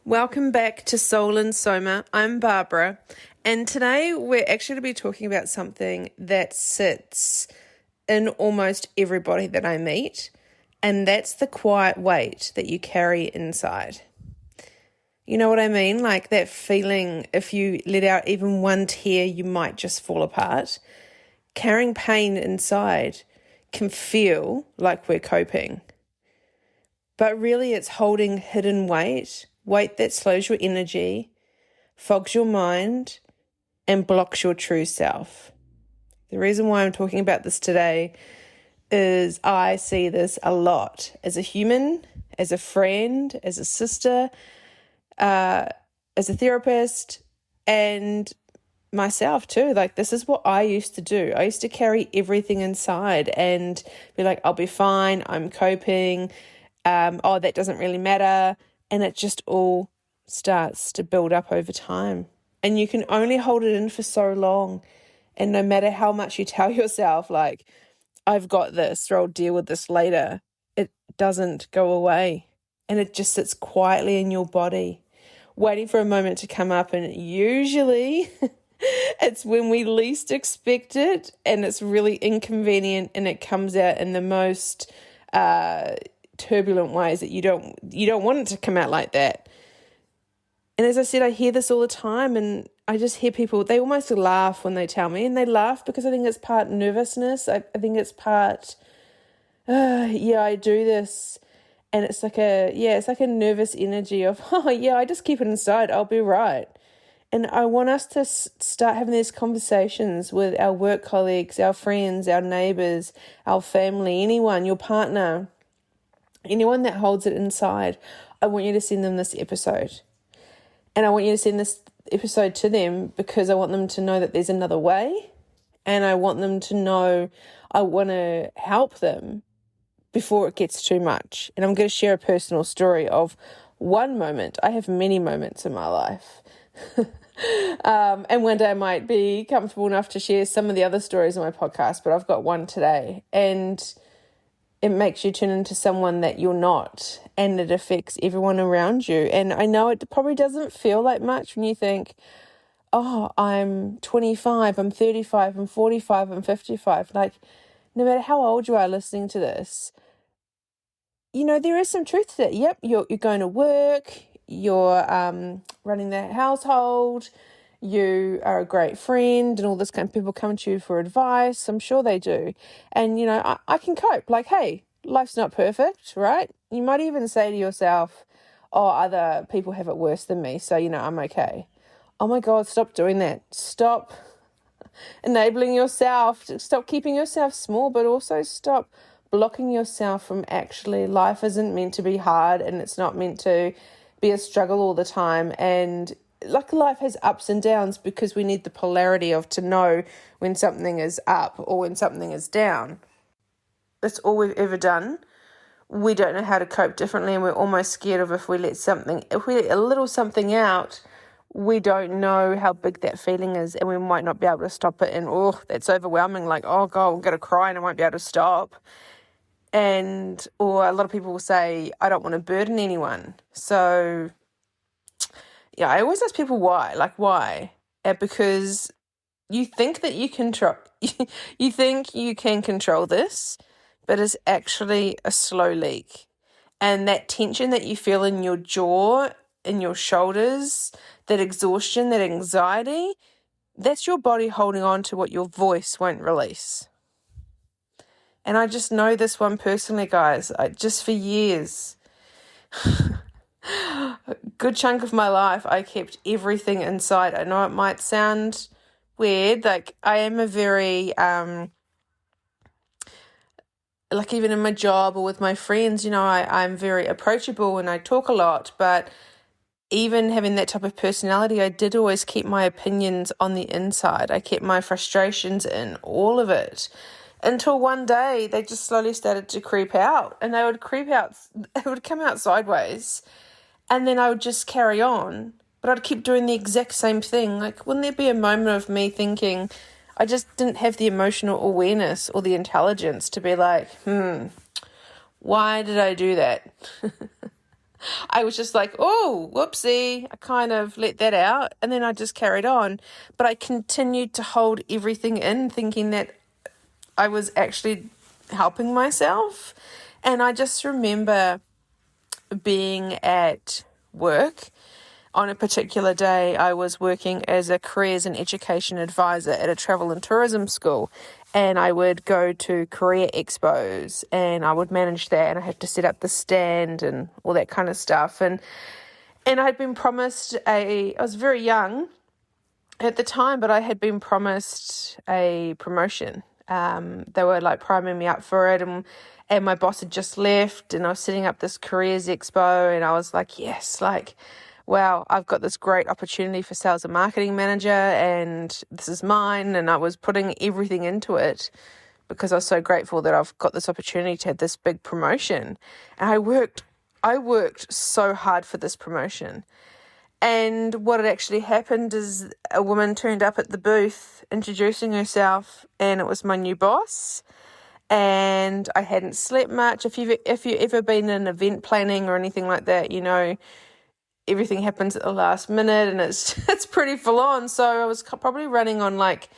Welcome back to Soul and Soma. I'm Barbara, and today we're actually going to be talking about something that sits in almost everybody that I meet, and that's the quiet weight that you carry inside. You know what I mean? Like that feeling, if you let out even one tear, you might just fall apart. Carrying pain inside can feel like we're coping, but really it's holding hidden weight that slows your energy, fogs your mind, and blocks your true self. The reason why I'm talking about this today is I see this a lot as a human, as a friend, as a sister, as a therapist, and myself too. Like, this is what I used to do. I used to carry everything inside and be like, I'll be fine, I'm coping, that doesn't really matter. And it just all starts to build up over time. And you can only hold it in for so long. And no matter how much you tell yourself, like, I've got this, or I'll deal with this later, it doesn't go away. And it just sits quietly in your body, waiting for a moment to come up. And usually it's when we least expect it, and it's really inconvenient, and it comes out in the most turbulent ways that you don't want it to come out like that. And as I said, I hear this all the time, and I just hear people, they almost laugh when they tell me, and they laugh because I think it's part nervousness. I think it's part, I do this, and it's like a nervous energy of, I just keep it inside, I'll be right. And I want us to start having these conversations with our work colleagues, our friends, our neighbours, our family, anyone, your partner, anyone that holds it inside. I want you to send them this episode. And I want you to send this episode to them because I want them to know that there's another way. And I want them to know I want to help them before it gets too much. And I'm going to share a personal story of one moment. I have many moments in my life. And one day I might be comfortable enough to share some of the other stories on my podcast, but I've got one today. And it makes you turn into someone that you're not, and it affects everyone around you. And I know it probably doesn't feel like much when you think, I'm 25, I'm 35, I'm 45, I'm 55. Like, no matter how old you are listening to this, there is some truth to it. Yep, you're going to work, you're running the household, you are a great friend, and all this kind of people come to you for advice. I'm sure they do. And, I can cope. Like, hey, life's not perfect, right? You might even say to yourself, other people have it worse than me, so, I'm okay. Oh my God, stop doing that. Stop enabling yourself. Stop keeping yourself small, but also stop blocking yourself from actually, life isn't meant to be hard, and it's not meant to be a struggle all the time. And like, life has ups and downs because we need the polarity of to know when something is up or when something is down. That's all we've ever done. We don't know how to cope differently, and we're almost scared of if we let a little something out, we don't know how big that feeling is, and we might not be able to stop it. And that's overwhelming. Like, oh God, I'm going to cry and I won't be able to stop. Or a lot of people will say, I don't want to burden anyone. So I always ask people why. Like, why? Because you think that you you think you can control this, but it's actually a slow leak. And that tension that you feel in your jaw, in your shoulders, that exhaustion, that anxiety, that's your body holding on to what your voice won't release. And I just know this one personally, guys. Just for years, a good chunk of my life, I kept everything inside. I know it might sound weird. Like, I am a very, like, even in my job or with my friends, I'm very approachable and I talk a lot. But even having that type of personality, I did always keep my opinions on the inside. I kept my frustrations in, all of it. Until one day they just slowly started to creep out, and they would creep out, it would come out sideways, and then I would just carry on, but I'd keep doing the exact same thing. Like, wouldn't there be a moment of me thinking, I just didn't have the emotional awareness or the intelligence to be like, why did I do that? I was just like, oh, whoopsie. I kind of let that out and then I just carried on. But I continued to hold everything in, thinking that I was actually helping myself. And I just remember being at work. On a particular day, I was working as a careers and education advisor at a travel and tourism school, and I would go to career expos and I would manage that, and I had to set up the stand and all that kind of stuff. And I'd been promised I was very young at the time, but I had been promised a promotion. They were like priming me up for it, and my boss had just left, and I was setting up this careers expo, and I was like, yes, like, wow, I've got this great opportunity for sales and marketing manager, and this is mine. And I was putting everything into it because I was so grateful that I've got this opportunity to have this big promotion. And I worked so hard for this promotion. And what had actually happened is a woman turned up at the booth introducing herself, and it was my new boss. And I hadn't slept much. If you've ever been in event planning or anything like that, you know, everything happens at the last minute and it's pretty full on. So I was probably running on like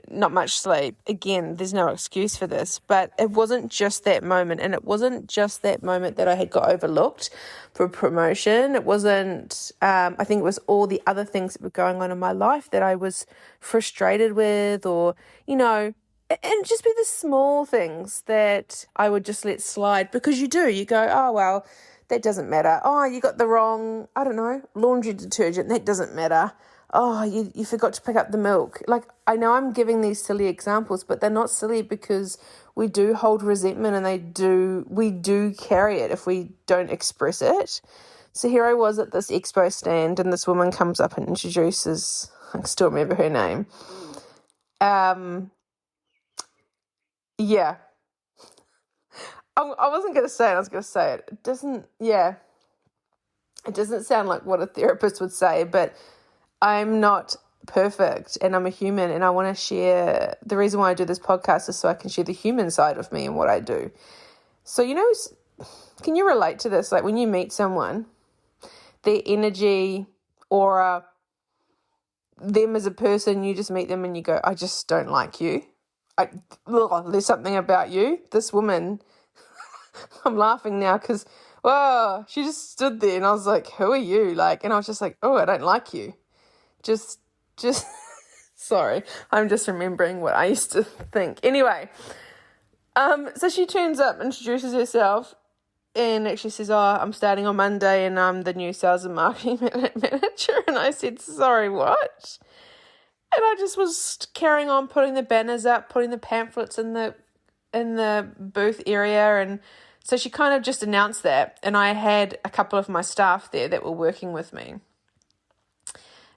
not much sleep. Again, there's no excuse for this, but it wasn't just that moment. And it wasn't just that moment that I had got overlooked for promotion. It wasn't, I think it was all the other things that were going on in my life that I was frustrated with, or, you know, and just be the small things that I would just let slide, because you go, oh, well, that doesn't matter. Oh, you got the wrong, I don't know, laundry detergent. That doesn't matter. Oh, you forgot to pick up the milk. Like, I know I'm giving these silly examples, but they're not silly because we do hold resentment, and we do carry it if we don't express it. So here I was at this expo stand, and this woman comes up and introduces, I can still remember her name. Yeah. I wasn't going to say it, I was going to say it. It doesn't sound like what a therapist would say, but I'm not perfect, and I'm a human, and I want to share. The reason why I do this podcast is so I can share the human side of me and what I do. So, you know, can you relate to this? Like when you meet someone, their energy, aura, them as a person, you just meet them and you go, I just don't like you. There's something about you. This woman, I'm laughing now because, whoa, she just stood there and I was like, who are you? Like, and I was just like, oh, I don't like you. Just, sorry. I'm just remembering what I used to think. Anyway, so she turns up, introduces herself, and actually says, oh, I'm starting on Monday and I'm the new sales and marketing manager. And I said, sorry, what? And I just was carrying on putting the banners up, putting the pamphlets in the booth area. And so she kind of just announced that. And I had a couple of my staff there that were working with me.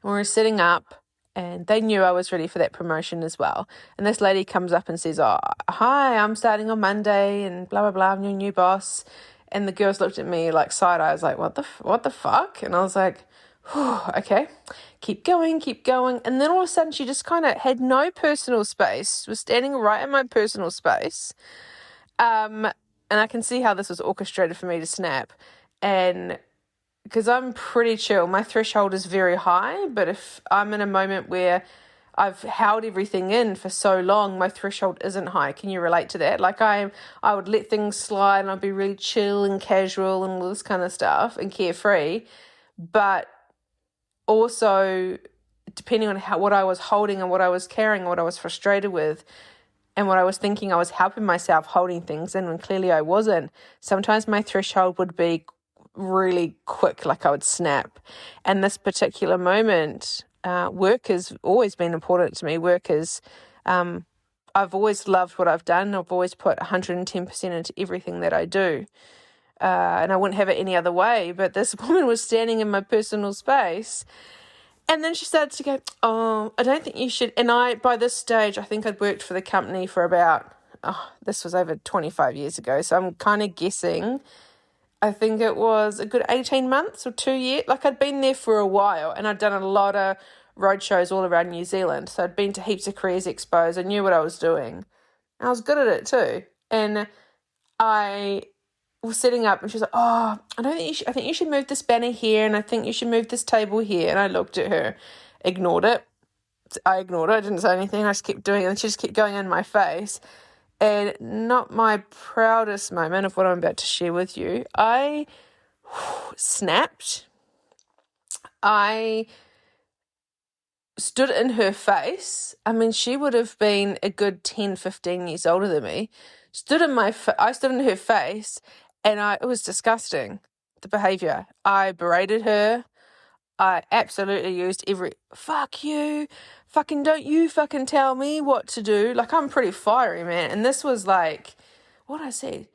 And we were sitting up, and they knew I was ready for that promotion as well. And this lady comes up and says, oh, hi, I'm starting on Monday and blah, blah, blah, I'm your new boss. And the girls looked at me like side eye. I was like, what the fuck? And I was like, okay, keep going. And then all of a sudden she just kind of had no personal space, was standing right in my personal space. And I can see how this was orchestrated for me to snap. And because I'm pretty chill, my threshold is very high, but if I'm in a moment where I've held everything in for so long, my threshold isn't high. Can you relate to that? Like I would let things slide and I'd be really chill and casual and all this kind of stuff and carefree. But also, depending on what I was holding and what I was carrying, what I was frustrated with, and what I was thinking, I was helping myself holding things in when clearly I wasn't. Sometimes my threshold would be really quick, like I would snap. And this particular moment, work has always been important to me. I've always loved what I've done. I've always put 110% into everything that I do. And I wouldn't have it any other way. But this woman was standing in my personal space. And then she started to go, oh, I don't think you should. And by this stage, I think I'd worked for the company for about, this was over 25 years ago. So I'm kind of guessing, I think it was a good 18 months or 2 years. Like I'd been there for a while, and I'd done a lot of road shows all around New Zealand. So I'd been to heaps of careers expos. I knew what I was doing. I was good at it too. And I were setting up, and she was like, oh, I think you should move this banner here, and I think you should move this table here. And I looked at her, ignored it. I ignored it. I didn't say anything. I just kept doing it, and she just kept going in my face. And not my proudest moment of what I'm about to share with you. I snapped. I stood in her face. I mean, she would have been a good 10, 15 years older than me. I stood in her face, and it was disgusting, the behavior. I berated her. I absolutely used fuck you, fucking don't you fucking tell me what to do. Like, I'm pretty fiery, man. And this was like, what I said,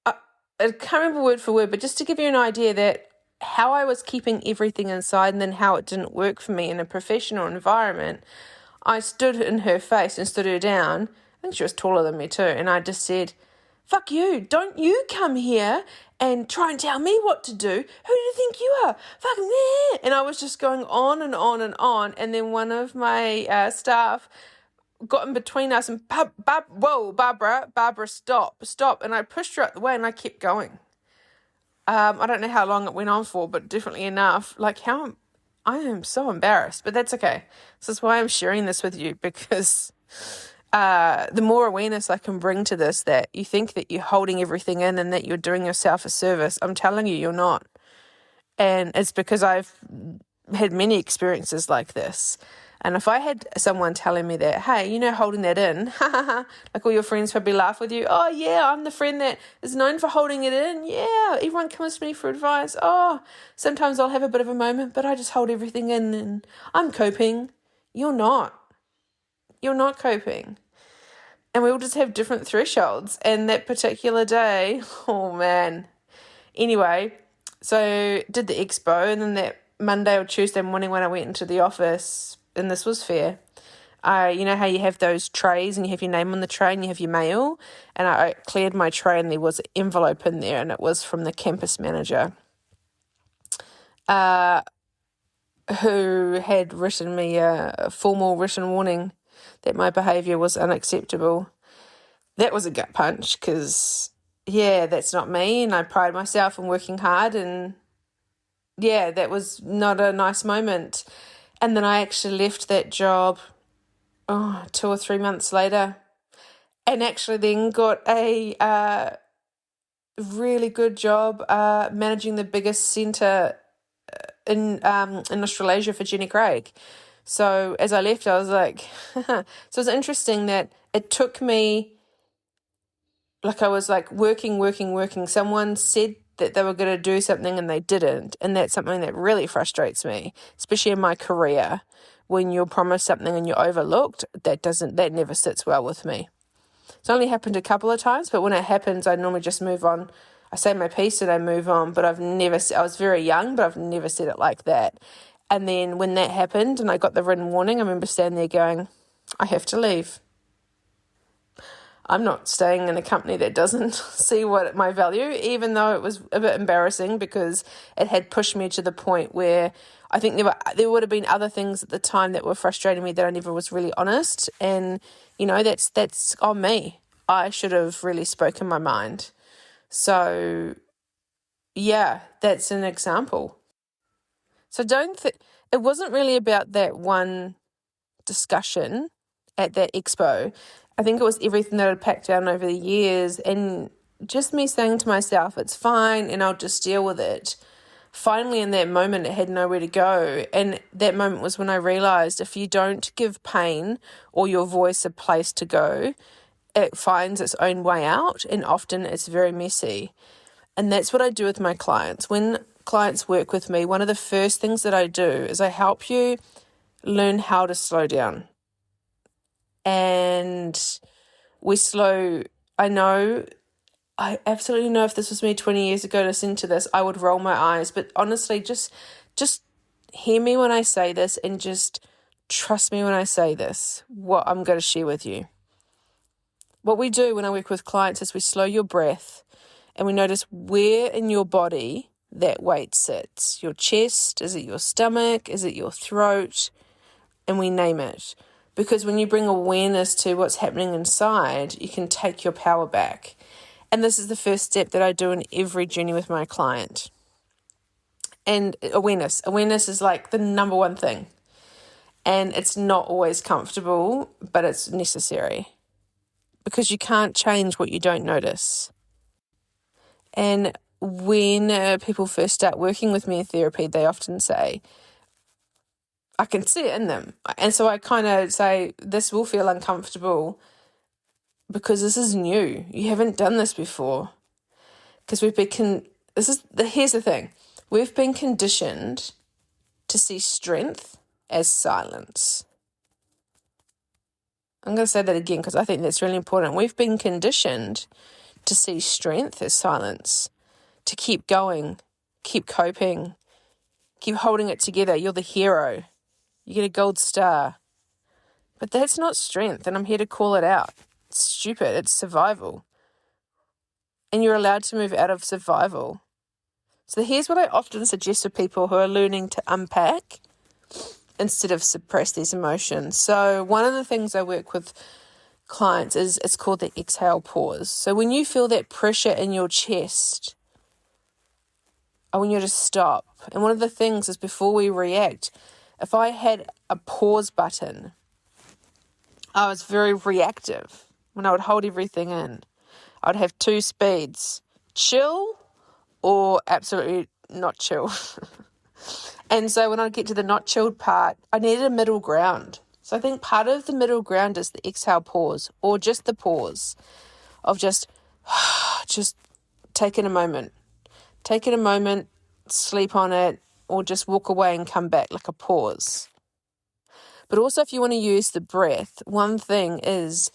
I can't remember word for word, but just to give you an idea that how I was keeping everything inside and then how it didn't work for me in a professional environment, I stood in her face and stood her down. I think she was taller than me too. And I just said, fuck you, don't you come here and try and tell me what to do. Who do you think you are? Fucking me. And I was just going on and on and on. And then one of my staff got in between us and, whoa, Barbara, stop. And I pushed her out the way and I kept going. I don't know how long it went on for, but definitely enough. Like, I am so embarrassed, but that's okay. This is why I'm sharing this with you, because the more awareness I can bring to this, that you think that you're holding everything in and that you're doing yourself a service, I'm telling you, you're not. And it's because I've had many experiences like this. And if I had someone telling me that, hey, holding that in, like all your friends probably laugh with you. Oh, yeah, I'm the friend that is known for holding it in. Yeah, everyone comes to me for advice. Oh, sometimes I'll have a bit of a moment, but I just hold everything in and I'm coping. You're not. You're not coping. And we all just have different thresholds. And that particular day, oh, man. Anyway, so did the expo, and then that Monday or Tuesday morning when I went into the office, and this was fair, you know how you have those trays and you have your name on the tray and you have your mail, and I cleared my tray and there was an envelope in there, and it was from the campus manager who had written me a formal written warning that my behaviour was unacceptable. That was a gut punch, because, yeah, that's not me, and I pride myself on working hard, and, yeah, that was not a nice moment. And then I actually left that job 2 or 3 months later, and actually then got a really good job managing the biggest centre in Australasia for Jenny Craig. So as I left, I was like, so it's interesting that it took me, like I was like working. Someone said that they were going to do something and they didn't. And that's something that really frustrates me, especially in my career. When you're promised something and you're overlooked, that never sits well with me. It's only happened a couple of times, but when it happens, I normally just move on. I say my piece and I move on, but I was very young, but I've never said it like that. And then when that happened and I got the written warning, I remember standing there going, I have to leave. I'm not staying in a company that doesn't see my value, even though it was a bit embarrassing because it had pushed me to the point where I think there would have been other things at the time that were frustrating me that I never was really honest. And, that's on me. I should have really spoken my mind. So, yeah, that's an example. So it wasn't really about that one discussion at that expo. I think it was everything that I'd packed down over the years, and just me saying to myself, it's fine and I'll just deal with it. Finally, in that moment, it had nowhere to go. And that moment was when I realised if you don't give pain or your voice a place to go, it finds its own way out, and often it's very messy. And that's what I do with my clients. When clients work with me, one of the first things that I do is I help you learn how to slow down. And I absolutely know if this was me 20 years ago listening to this, I would roll my eyes. But honestly, just hear me when I say this, and just trust me when I say this, what I'm going to share with you. What we do when I work with clients is we slow your breath and we notice where in your body that weight sits. Your chest, is it your stomach, is it your throat? And we name it. Because when you bring awareness to what's happening inside, you can take your power back. And this is the first step that I do in every journey with my client. And awareness. Awareness is like the number one thing. And it's not always comfortable, but it's necessary. Because you can't change what you don't notice. And when people first start working with me in therapy, they often say, I can see it in them. And so I kind of say, this will feel uncomfortable because this is new. You haven't done this before. Because here's the thing. We've been conditioned to see strength as silence. I'm going to say that again because I think that's really important. We've been conditioned to see strength as silence, to keep going, keep coping, keep holding it together. You're the hero. You get a gold star. But that's not strength, and I'm here to call it out. It's stupid. It's survival. And you're allowed to move out of survival. So here's what I often suggest to people who are learning to unpack instead of suppress these emotions. So one of the things I work with clients is it's called the exhale pause. So when you feel that pressure in your chest, I want you to stop. And one of the things is before we react, if I had a pause button, I was very reactive when I would hold everything in. I'd have two speeds, chill or absolutely not chill. And so when I get to the not chilled part, I needed a middle ground. So I think part of the middle ground is the exhale pause, or just the pause of just taking a moment. Taking a moment, sleep on it, or just walk away and come back, like a pause. But also if you want to use the breath, one thing is,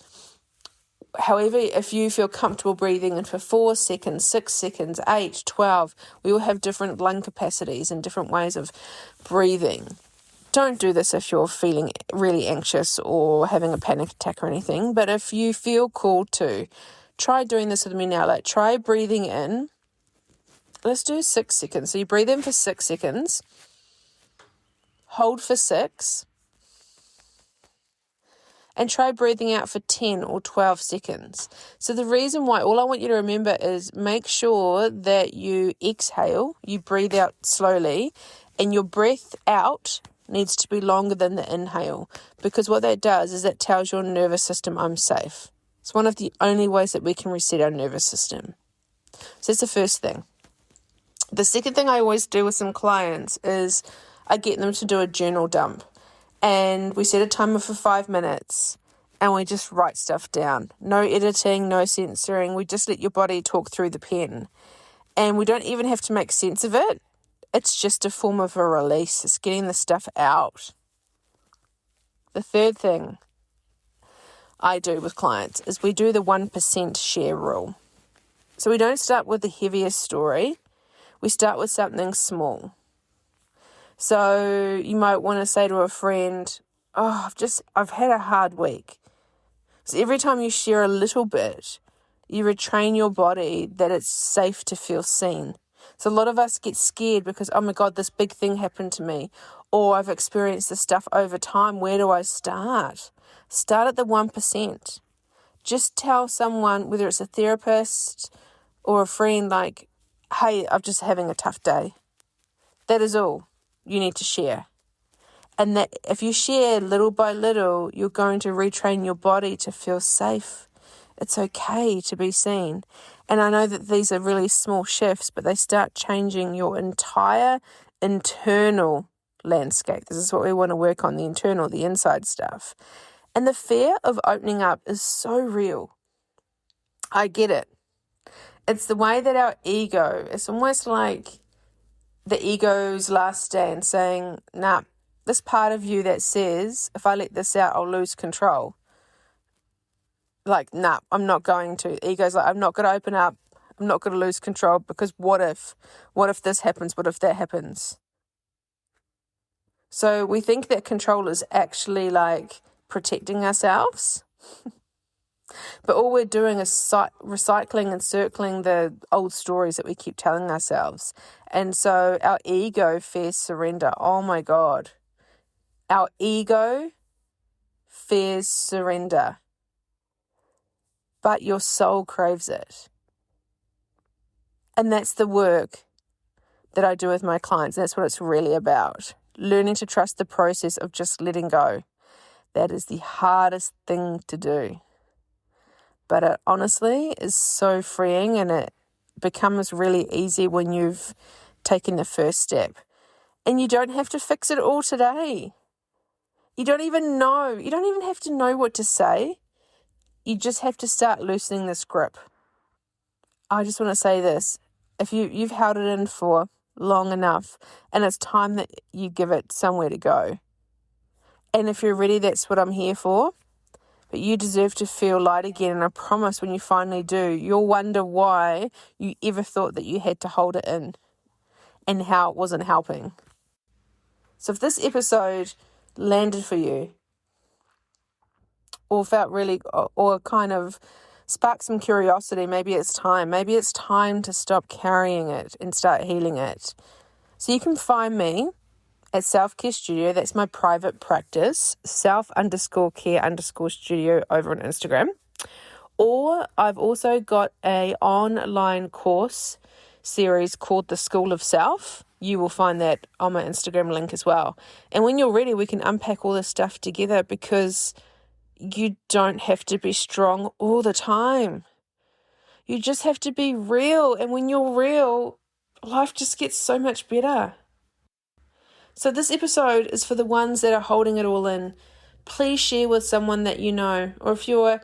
however, if you feel comfortable breathing in for 4 seconds, 6 seconds, 8, 12, we all have different lung capacities and different ways of breathing. Don't do this if you're feeling really anxious or having a panic attack or anything, but if you feel called to, try doing this with me now. Like, try breathing in. Let's do 6 seconds. So you breathe in for 6 seconds, hold for 6, and try breathing out for 10 or 12 seconds. So the reason why, all I want you to remember is make sure that you exhale, you breathe out slowly, and your breath out needs to be longer than the inhale, because what that does is that tells your nervous system, I'm safe. It's one of the only ways that we can reset our nervous system. So that's the first thing. The second thing I always do with some clients is I get them to do a journal dump. And we set a timer for 5 minutes and we just write stuff down. No editing, no censoring. We just let your body talk through the pen. And we don't even have to make sense of it. It's just a form of a release. It's getting the stuff out. The third thing I do with clients is we do the 1% share rule. So we don't start with the heaviest story. We start with something small. So you might want to say to a friend, I've had a hard week. So every time you share a little bit, you retrain your body that it's safe to feel seen. So a lot of us get scared because, oh my God, this big thing happened to me, or I've experienced this stuff over time. Where do I start? Start at the 1%. Just tell someone, whether it's a therapist or a friend, like, hey, I'm just having a tough day. That is all you need to share. And that if you share little by little, you're going to retrain your body to feel safe. It's okay to be seen. And I know that these are really small shifts, but they start changing your entire internal landscape. This is what we want to work on, the internal, the inside stuff. And the fear of opening up is so real. I get it. It's the way that our ego, it's almost like the ego's last stand saying, nah, this part of you that says, if I let this out, I'll lose control. Like, nah, I'm not going to. The ego's like, I'm not going to open up. I'm not going to lose control because what if? What if this happens? What if that happens? So we think that control is actually like protecting ourselves. But all we're doing is recycling and circling the old stories that we keep telling ourselves. And so our ego fears surrender. Oh my God. Our ego fears surrender. But your soul craves it. And that's the work that I do with my clients. That's what it's really about. Learning to trust the process of just letting go. That is the hardest thing to do. But it honestly is so freeing, and it becomes really easy when you've taken the first step. And you don't have to fix it all today. You don't even know. You don't even have to know what to say. You just have to start loosening this grip. I just want to say this. If you've held it in for long enough, and it's time that you give it somewhere to go. And if you're ready, that's what I'm here for. But you deserve to feel light again, and I promise when you finally do, you'll wonder why you ever thought that you had to hold it in and how it wasn't helping. So if this episode landed for you, or felt really, or kind of sparked some curiosity, maybe it's time to stop carrying it and start healing it. So you can find me at Self Care Studio. That's my private practice, self_care_studio over on Instagram. Or I've also got a online course series called The School of Self. You will find that on my Instagram link as well. And when you're ready, we can unpack all this stuff together, because you don't have to be strong all the time. You just have to be real. And when you're real, life just gets so much better. So this episode is for the ones that are holding it all in. Please share with someone that you know. Or if we're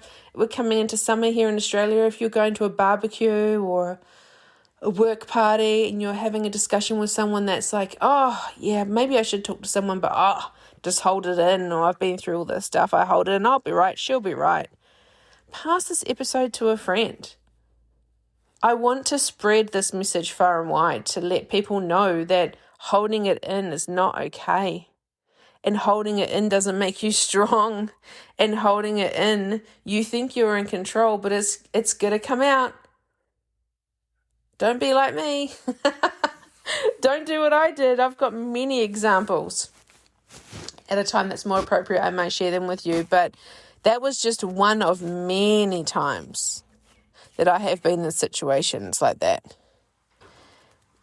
coming into summer here in Australia, if you're going to a barbecue or a work party and you're having a discussion with someone that's like, oh, yeah, maybe I should talk to someone, but just hold it in, or I've been through all this stuff, I hold it in, I'll be right, she'll be right. Pass this episode to a friend. I want to spread this message far and wide to let people know that holding it in is not okay. And holding it in doesn't make you strong. And holding it in, you think you're in control, but it's going to come out. Don't be like me. Don't do what I did. I've got many examples. At a time that's more appropriate, I may share them with you. But that was just one of many times that I have been in situations like that.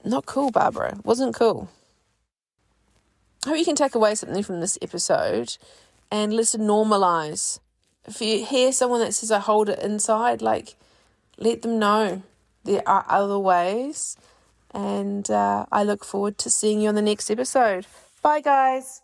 Not cool, Barbara. Wasn't cool. I hope you can take away something from this episode, and let's normalize. If you hear someone that says, I hold it inside, let them know there are other ways. And I look forward to seeing you on the next episode. Bye, guys.